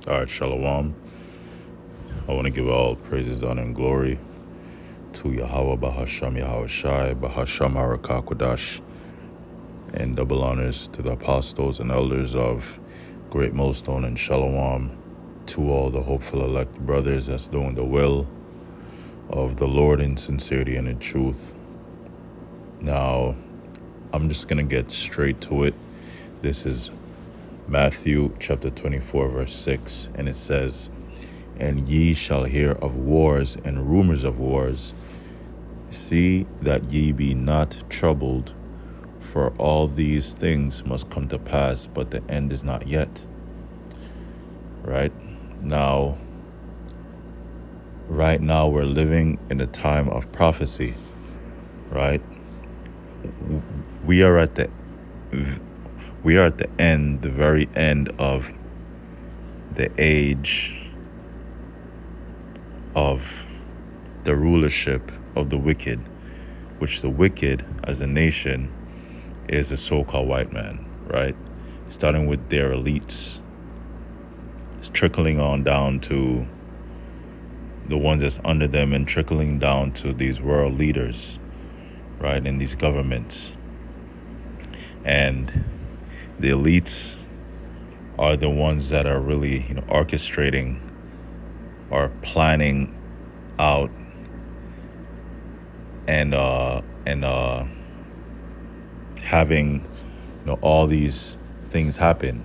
All right, Shalom. I want to give all praises, honor, and glory to Yahweh, Bahasham Yahweh Shai, Bahasham Harakakwadash, and double honors to the apostles and elders of Great Millstone and Shalom, to all the hopeful elect brothers that's doing the will of the Lord in sincerity and in truth. Now, I'm just going to get straight to it. This is Matthew chapter 24, verse 6, and it says, "And ye shall hear of wars and rumors of wars. See that ye be not troubled, for all these things must come to pass, but the end is not yet." Right now, we're living in a time of prophecy. Right, we are at the end, the very end of the age of the rulership of the wicked, which the wicked as a nation is the so-called white man, right? Starting with their elites, it's trickling on down to the ones that's under them and trickling down to these world leaders, right, and these governments. And the elites are the ones that are really, orchestrating or planning out and having all these things happen,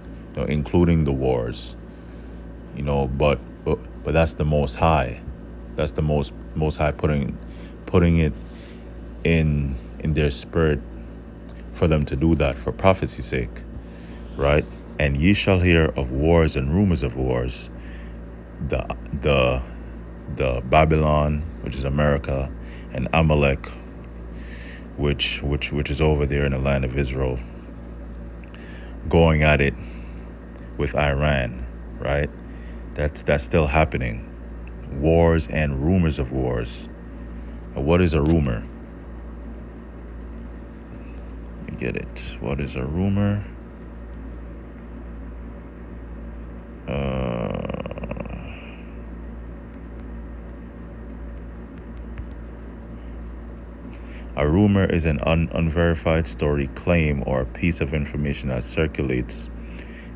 including the wars, but that's the Most High. That's the most High putting it in their spirit for them to do that for prophecy's sake, right? "And ye shall hear of wars and rumors of wars. The Babylon, which is America, and Amalek, which is over there in the land of Israel, going at it with Iran," right? That's still happening. Wars and rumors of wars. What is a rumor? Let me get it. What is a rumor? A rumor is an unverified story, claim, or a piece of information that circulates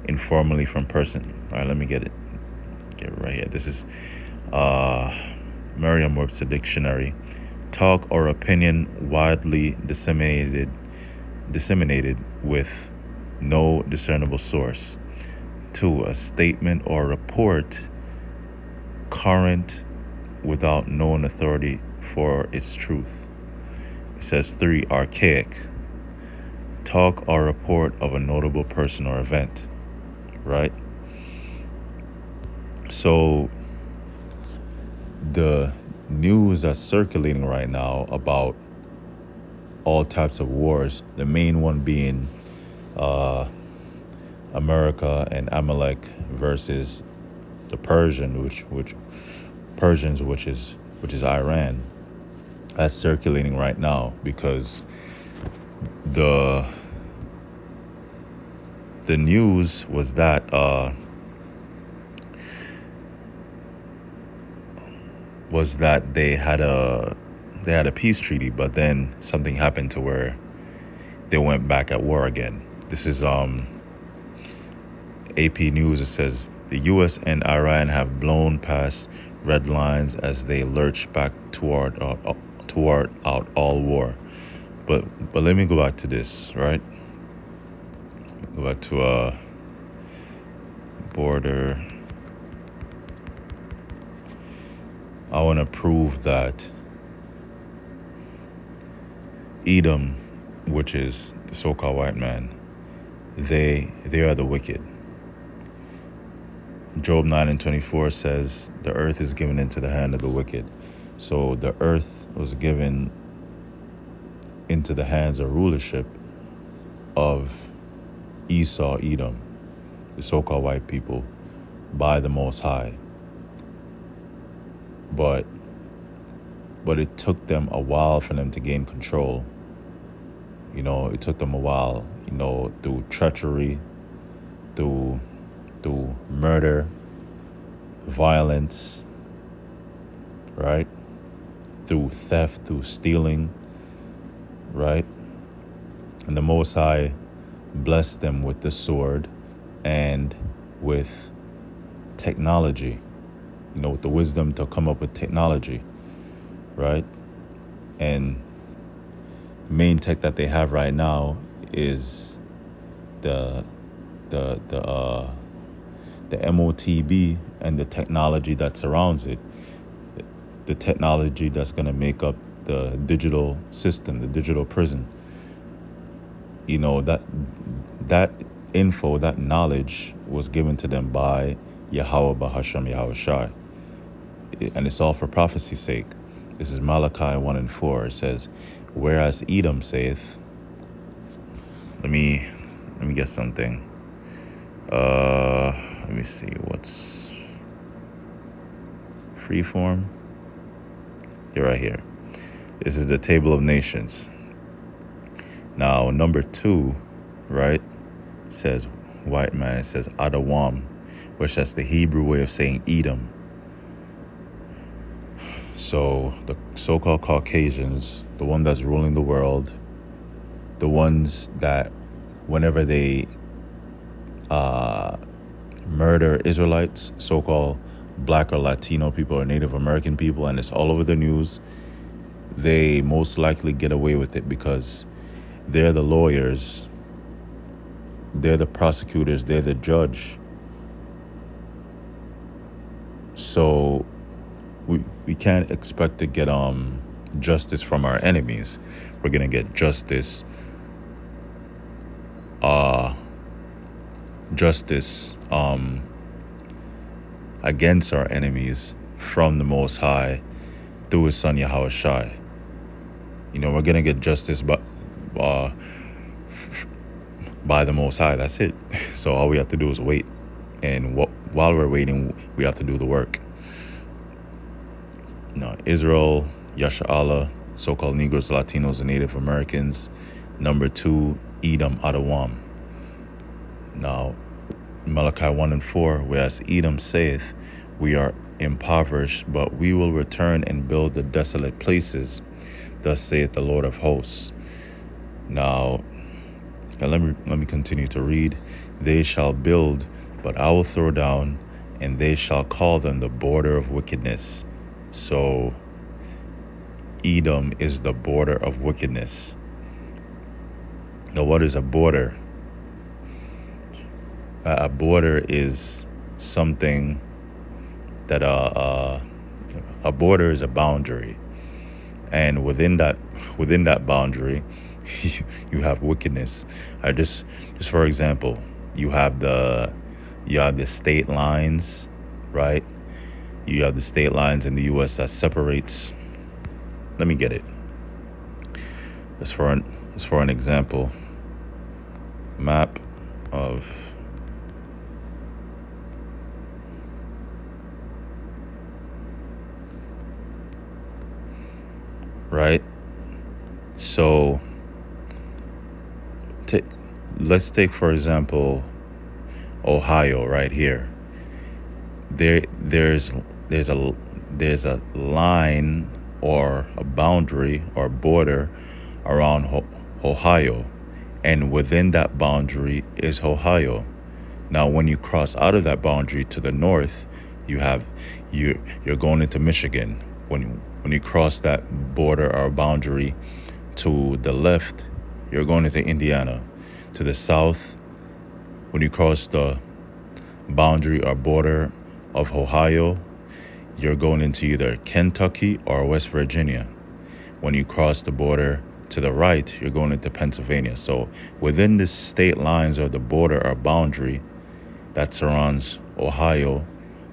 informally from person. All right, let me get it right here. This is Merriam-Webster Dictionary. Talk or opinion widely disseminated with no discernible source. 2, a statement or report current without known authority for its truth. It says 3, archaic. Talk or report of a notable person or event, right? So the news that's circulating right now about all types of wars, the main one being America and Amalek versus the Persians, which is Iran. That's circulating right now because the news was that they had a peace treaty, but then something happened to where they went back at war again. This is AP News. It says the U.S. and Iran have blown past red lines as they lurch back toward out all war. But let me go back to this, right? Go back to border. I want to prove that Edom, which is the so-called white man, they are the wicked. Job 9:24 says the earth is given into the hand of the wicked. So the earth was given into the hands or rulership of Esau, Edom, the so-called white people, by the Most High. But it took them a while for them to gain control. It took them a while, through treachery, through murder, violence, right? Through theft, through stealing, right? And the Most High blessed them with the sword and with technology, with the wisdom to come up with technology, right? And main tech that they have right now is the the the uh the MOTB and the technology that surrounds it, the technology that's going to make up the digital system, the digital prison. That info, that knowledge was given to them by Yahweh Bahasham Yahweh Shai. And it's all for prophecy's sake. This is Malachi 1 and 4. It says, whereas Edom saith, let me get something. Let me see what's freeform. You're right here. This is the table of nations. Now, number 2, right, says white man. It says Adawam, which that's the Hebrew way of saying Edom. So the so-called Caucasians, the one that's ruling the world, the ones that whenever they murder Israelites, so-called black or Latino people or Native American people, and it's all over the news, they most likely get away with it because they're the lawyers, they're the prosecutors, they're the judge. So we can't expect to get justice from our enemies. We're gonna get justice against our enemies from the Most High through His Son Yahweh Shai. We're gonna get justice by the Most High. That's it. So all we have to do is wait, and while we're waiting, we have to do the work. Israel, Yasha Allah, so-called Negroes, Latinos, and Native Americans. Number 2, Edom, Adawam. Now, Malachi 1 and 4, whereas Edom saith, we are impoverished, but we will return and build the desolate places. Thus saith the Lord of hosts. Now, let me continue to read. They shall build, but I will throw down, and they shall call them the border of wickedness. So Edom is the border of wickedness. Now, what is a border? A border is something that a border is a boundary, and within that boundary, you have wickedness. Just for example, you have the state lines, right? You have the state lines in the U.S. that separates. Let me get it. As for an example, map of right. So let's take for example Ohio right here. There's a line or a boundary or border around Ohio, and within that boundary is Ohio. Now, when you cross out of that boundary to the north, you're going into Michigan. When you cross that border or boundary to the left, you're going into Indiana. To the south, when you cross the boundary or border of Ohio, you're going into either Kentucky or West Virginia. When you cross the border to the right, you're going into Pennsylvania. So within the state lines or the border or boundary that surrounds Ohio,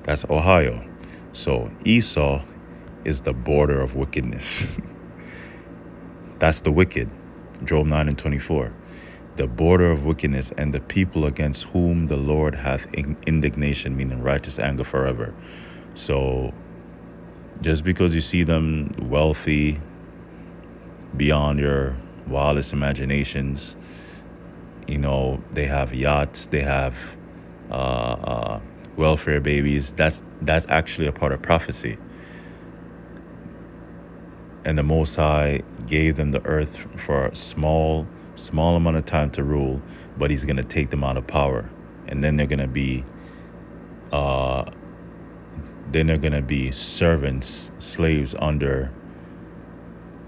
that's Ohio. So Esau is the border of wickedness. That's the wicked. Job 9 and 24. The border of wickedness, and the people against whom the Lord hath indignation, meaning righteous anger forever. So just because you see them wealthy beyond your wildest imaginations, they have yachts, they have welfare babies. That's actually a part of prophecy. And the Most High gave them the earth for a small amount of time to rule, but He's gonna take them out of power, and then they're gonna be servants, slaves under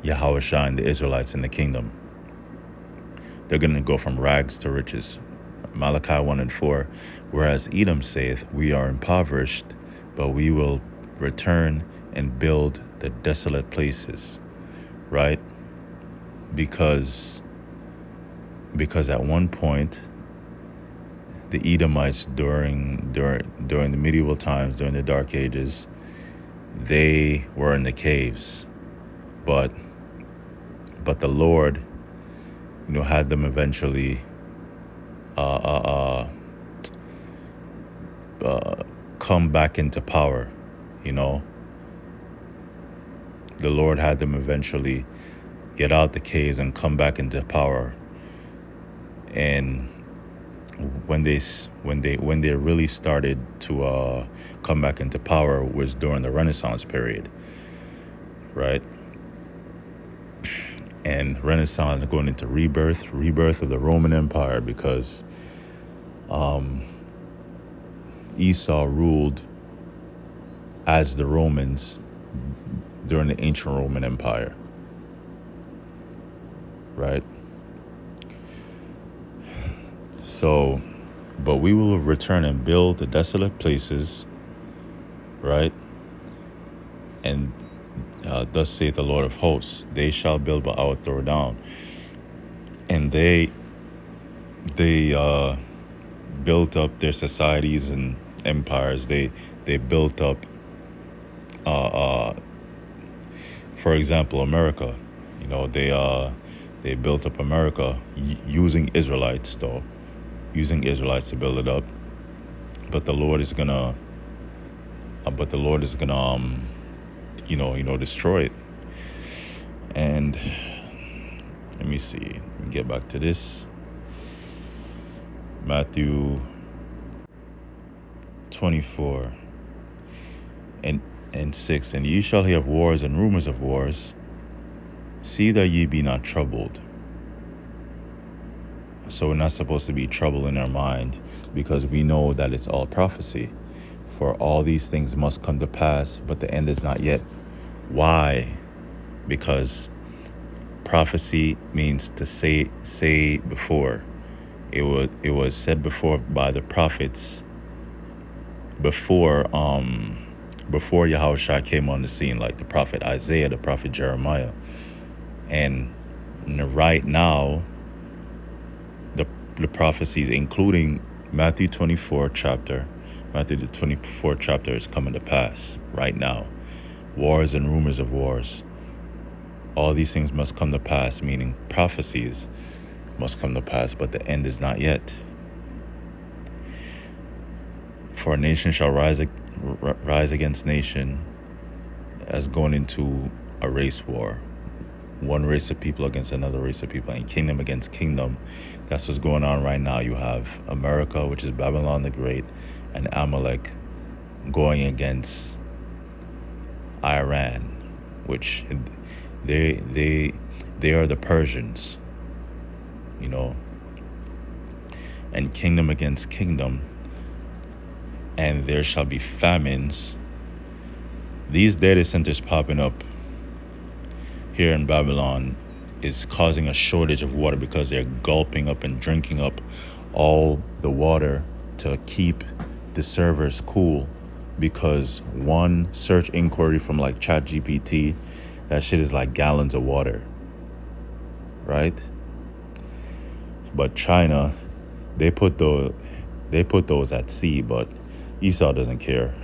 Yahushua and the Israelites in the kingdom. They're gonna go from rags to riches. Malachi 1:4. Whereas Edom saith, we are impoverished, but we will return and build the desolate places. Right? Because at one point the Edomites during the medieval times, during the Dark Ages, they were in the caves, but the Lord, had them eventually come back into power. The Lord had them eventually get out the caves and come back into power. And when they really started to come back into power was during the Renaissance period, right? And Renaissance going into rebirth of the Roman Empire, because Esau ruled as the Romans during the ancient Roman Empire, right? So, but we will return and build the desolate places, right? And thus saith the Lord of hosts, they shall build, but I will throw down. And they built up their societies and empires. They built up, for example, America. They built up America using Israelites, though, using Israelites to build it up. But the Lord is gonna, destroy it. And let me see. Let me get back to this. Matthew 24 and 6. And ye shall hear of wars and rumors of wars. See that ye be not troubled. So we're not supposed to be troubled in our mind, because we know that it's all prophecy. For all these things must come to pass, but the end is not yet. Why? Because prophecy means to say before. It was said before by the prophets before Yahushua came on the scene, like the prophet Isaiah, the prophet Jeremiah. And right now, the prophecies, including Matthew the 24th chapter, is coming to pass right now. Wars and rumors of wars. All these things must come to pass, meaning prophecies must come to pass, but the end is not yet. For a nation shall rise against nation, as going into a race war. One race of people against another race of people, and kingdom against kingdom. That's what's going on right now. You have America, which is Babylon the Great, and Amalek going against Iran, which they are the Persians, and kingdom against kingdom. And there shall be famines. These data centers popping up here in Babylon is causing a shortage of water, because they're gulping up and drinking up all the water to keep the servers cool. Because one search inquiry from like ChatGPT, that shit is like gallons of water, right? But China, they put those at sea, but Esau doesn't care.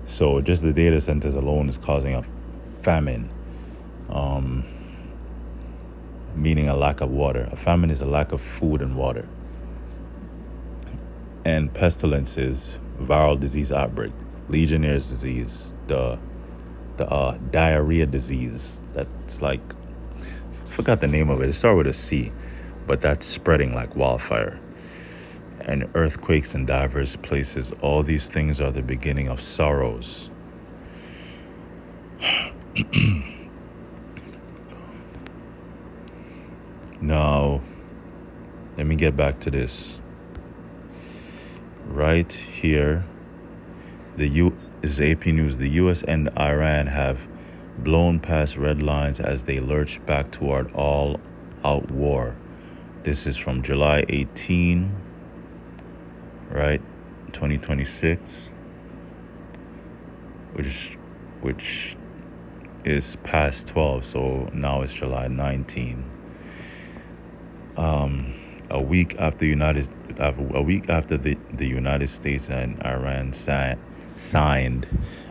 So just the data centers alone is causing a famine, meaning a lack of water. A famine is a lack of food and water. And pestilences, viral disease outbreak, Legionnaire's disease, the diarrhea disease. That's like, I forgot the name of it. It started with a C, but that's spreading like wildfire. and earthquakes in diverse places. All these things are the beginning of sorrows. Now, let me get back to this. Right here, is AP News. The U.S. and Iran have blown past red lines as they lurch back toward all-out war. This is from July 18, right, 2026, which is past 12, so now it's July 19. A week after the United States and Iran signed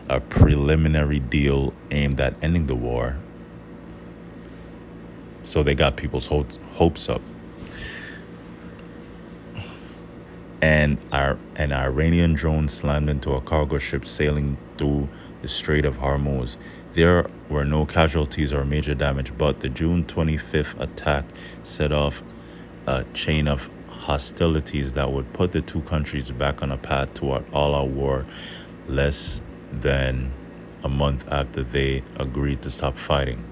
a preliminary deal aimed at ending the war, so they got people's hopes up. And an Iranian drone slammed into a cargo ship sailing through the Strait of Hormuz. There were no casualties or major damage, but the June 25th attack set off a chain of hostilities that would put the two countries back on a path toward all-out war less than a month after they agreed to stop fighting.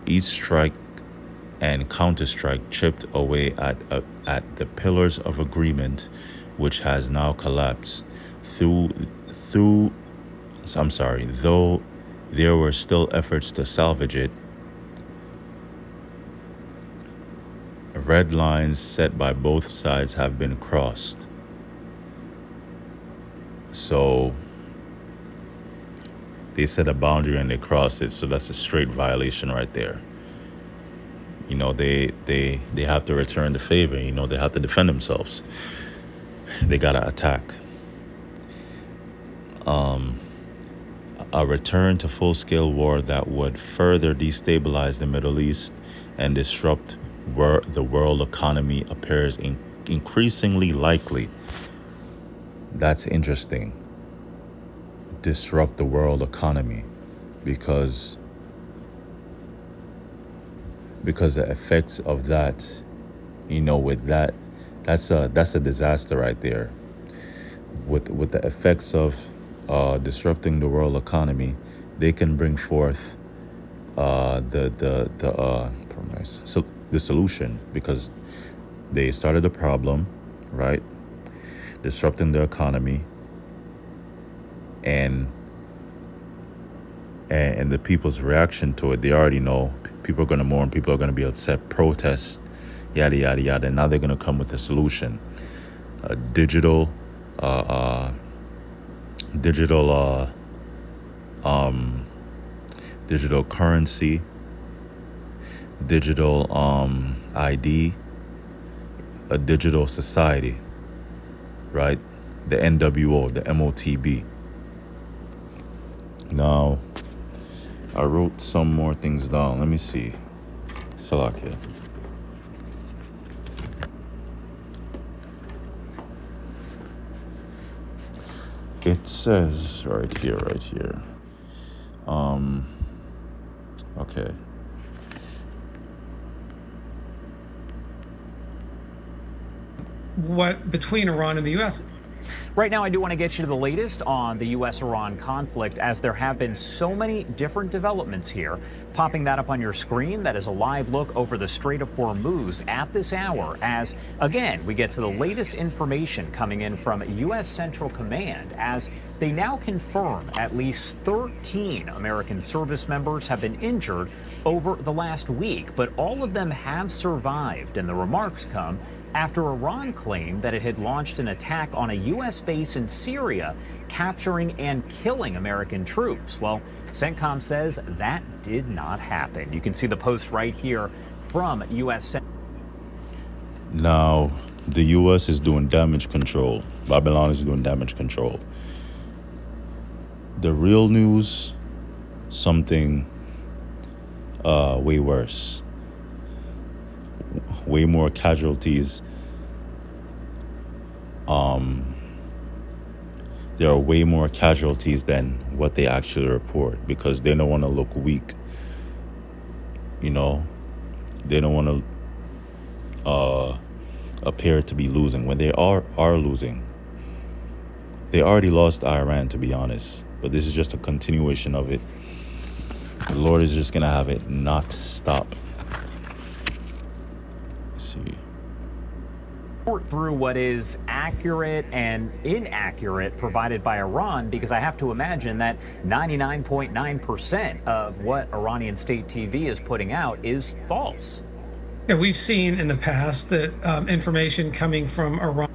Each strike and counterstrike chipped away at the pillars of agreement, which has now collapsed. Though there were still efforts to salvage it, red lines set by both sides have been crossed. So they set a boundary and they crossed it, so that's a straight violation right there. They have to return the favor. They have to defend themselves. They gotta attack. A return to full-scale war that would further destabilize the Middle East and disrupt the world economy appears increasingly likely. That's interesting. Disrupt the world economy, because the effects of that, that's a disaster right there. With the effects of disrupting the world economy, they can bring forth the solution, because they started the problem, right? Disrupting the economy, and the people's reaction to it. They already know people are going to mourn, people are going to be upset, protest, yada yada yada. And now they're going to come with a solution: digital currency, digital ID, a digital society, right? The NWO, the MOTB. Now, I wrote some more things down. Let me see. Salakia. It says right here. Okay. What between Iran and the U.S.? Right now, I do want to get you to the latest on the U.S.-Iran conflict, as there have been so many different developments here. Popping that up on your screen, that is a live look over the Strait of Hormuz at this hour, as, again, we get to the latest information coming in from U.S. Central Command, as they now confirm at least 13 American service members have been injured over the last week, but all of them have survived, and the remarks come after Iran claimed that it had launched an attack on a U.S. base in Syria, capturing and killing American troops. Well, CENTCOM says that did not happen. You can see the post right here from U.S. Now, the U.S. is doing damage control. Babylon is doing damage control. The real news, something way worse. Way more casualties. There are way more casualties than what they actually report, because they don't want to look weak. They don't want to appear to be losing when they are losing. They already lost Iran, to be honest, but this is just a continuation of it. The Lord is just gonna have it not stop. Let's see. Through what is accurate and inaccurate provided by Iran, because I have to imagine that 99.9% of what Iranian state TV is putting out is false. Yeah, we've seen in the past that information coming from Iran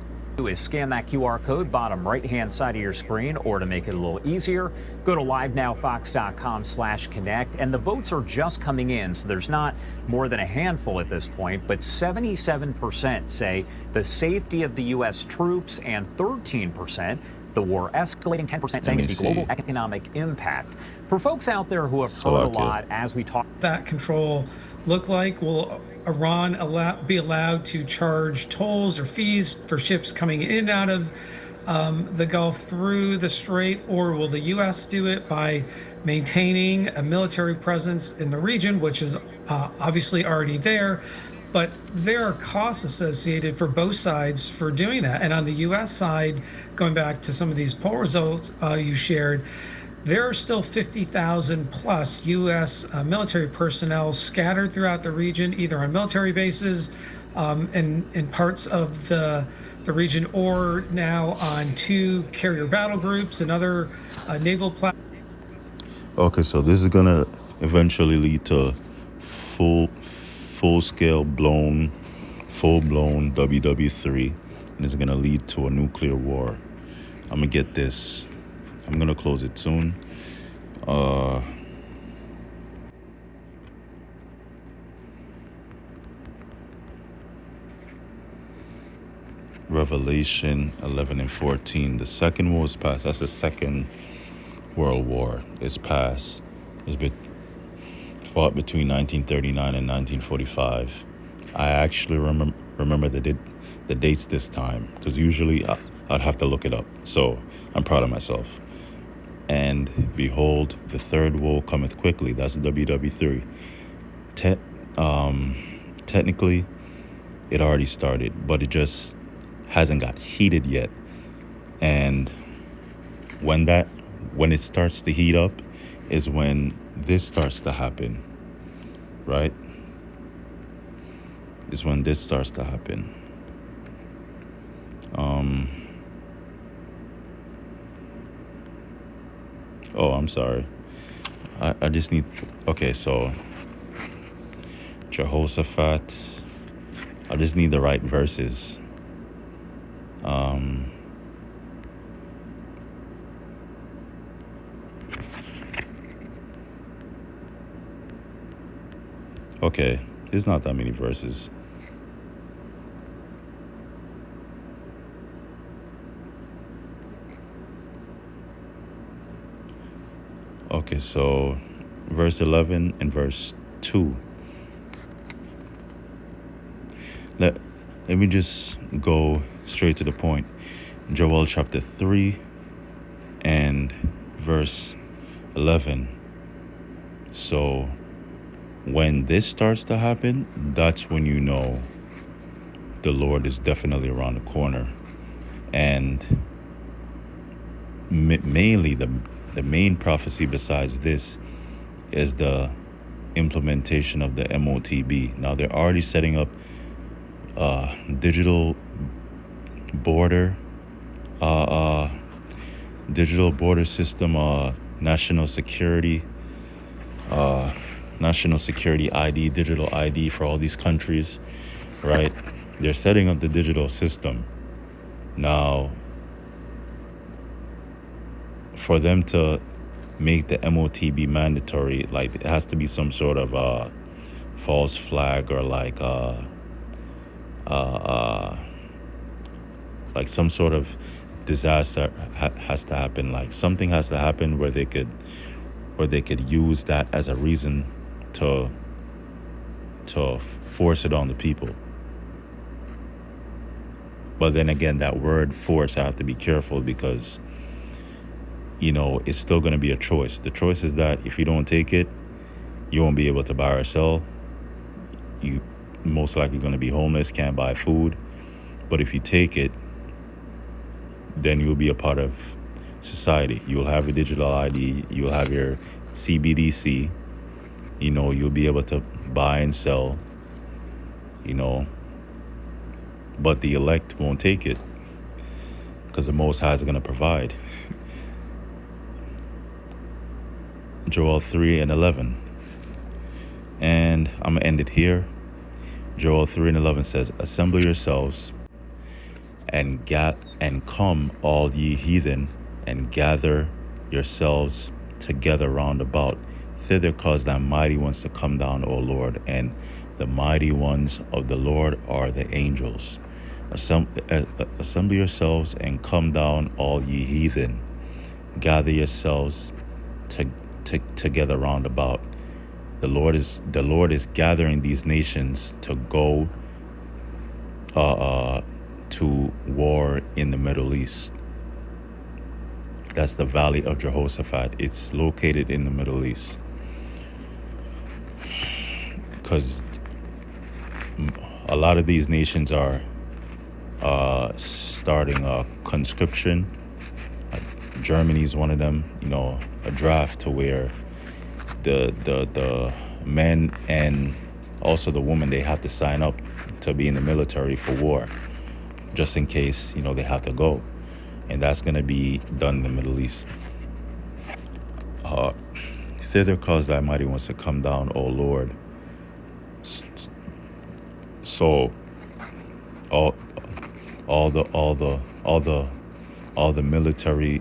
Is scan that QR code bottom right hand side of your screen, or to make it a little easier, go to livenowfox.com/connect. And the votes are just coming in, so there's not more than a handful at this point, but 77% say the safety of the U.S. troops, and 13% the war escalating, 10% saying it's the global economic impact. For folks out there who have heard a lot as we talk, that control look like? Will Iran be allowed to charge tolls or fees for ships coming in and out of the Gulf through the Strait, or will the U.S. do it by maintaining a military presence in the region, which is obviously already there? But there are costs associated for both sides for doing that. And on the U.S. side, going back to some of these poll results you shared, there are still 50,000 plus U.S. Military personnel scattered throughout the region, either on military bases in parts of the region, or now on 2 carrier battle groups and other naval platforms. Okay, so this is gonna eventually lead to full-scale full-blown WW3, and it's gonna lead to a nuclear war. I'm gonna get this. I'm gonna close it soon. Revelation 11 and 14. The second war is past. That's the Second World War. It's past. It's been fought between 1939 and 1945. I actually remember the dates this time, because usually I'd have to look it up. So I'm proud of myself. And behold, the third woe cometh quickly. That's WW3. Technically, it already started, but it just hasn't got heated yet. And when it starts to heat up is when this starts to happen, right? Is when this starts to happen. Oh, I'm sorry. I just need... Okay, so Jehoshaphat. I just need the right verses. Okay, there's not that many verses. Okay, so verse 11 and verse 2. Let me just go straight to the point. Joel chapter 3 and verse 11. So when this starts to happen, that's when you know the Lord is definitely around the corner. And mainly the main prophecy besides this is the implementation of the MOTB. Now they're already setting up digital border system, national security ID, digital ID for all these countries, right? They're setting up the digital system. Now, for them to make the MOTB mandatory, like it has to be some sort of false flag, or like some sort of disaster has to happen. Like something has to happen where they could use that as a reason to force it on the people. But then again, that word force, I have to be careful, because it's still going to be a choice. The choice is that if you don't take it, you won't be able to buy or sell. You most likely going to be homeless, can't buy food. But if you take it, then you'll be a part of society. You'll have a digital ID. You'll have your CBDC. You'll be able to buy and sell, but the elect won't take it because the Most High is going to provide. Joel 3:11. And I'm going to end it here. Joel 3:11 says, assemble yourselves and come, all ye heathen, and gather yourselves together round about. Thither cause thy mighty ones to come down, O Lord, and the mighty ones of the Lord are the angels. Assemble yourselves and come down, all ye heathen. Gather yourselves together round about. The Lord is gathering these nations to go to war in the Middle East. That's the Valley of Jehoshaphat. It's located in the Middle East. Because a lot of these nations are starting a conscription. Germany's one of them. A draft to where the men and also the women, they have to sign up to be in the military for war, just in case they have to go, and that's going to be done in the Middle East. Thither cause thy mighty ones to come down, O Lord. So all the military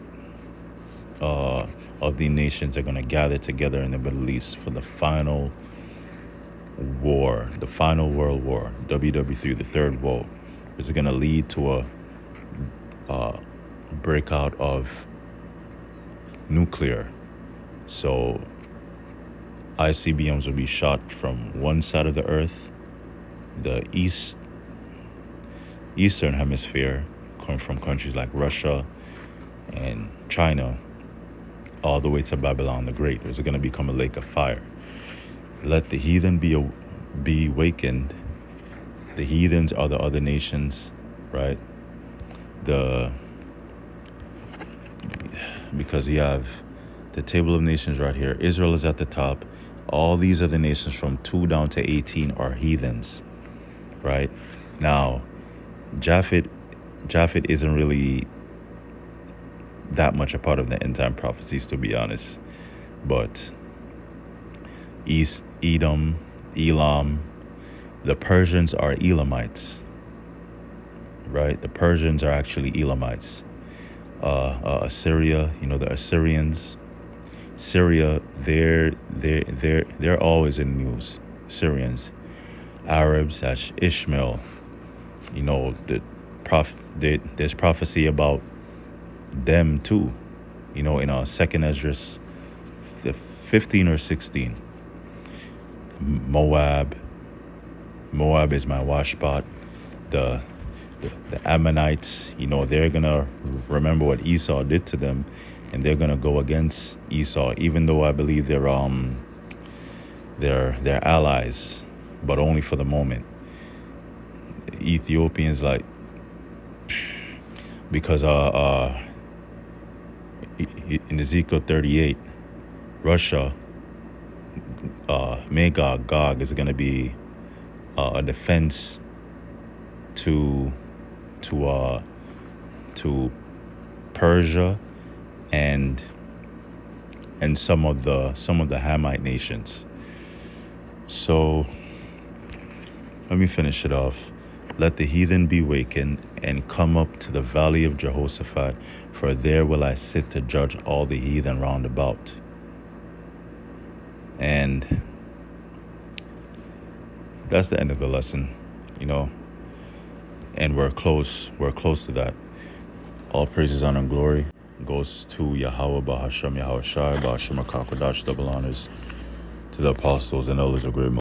of the nations are going to gather together in the Middle East for the final war, the final world war, WW3, the third war. Is going to lead to a breakout of nuclear. So ICBMs will be shot from one side of the earth, the eastern hemisphere, come from countries like Russia and China, all the way to Babylon the Great. It's going to become a lake of fire. Let the heathen be awakened. The heathens are the other nations, right? Because you have the table of nations right here. Israel is at the top. All these other nations from 2 down to 18 are heathens, right? Now, Japhet isn't really that much a part of the end time prophecies, to be honest. But East Edom, Elam, the Persians are Elamites, right? The Persians are actually Elamites. Assyria, the Assyrians, Syria, they're always in the news. Syrians, Arabs, that's Ishmael. There's prophecy about them too. In our second Esdras, 15 or 16. Moab is my wash spot. The Ammonites, they're gonna remember what Esau did to them, and they're gonna go against Esau, even though I believe they're allies, but only for the moment. The Ethiopians, because in Ezekiel 38, Russia, Magog, Gog is gonna be a defense to Persia and some of the Hamite nations. So let me finish it off. Let the heathen be wakened and come up to the valley of Jehoshaphat, for there will I sit to judge all the heathen round about. And that's the end of the lesson, and we're close to that. All praises, honor, and glory goes to Yahweh, Bahasham, Yahweh Shai, Bahasham, Akakodash, double honors to the apostles and elders of great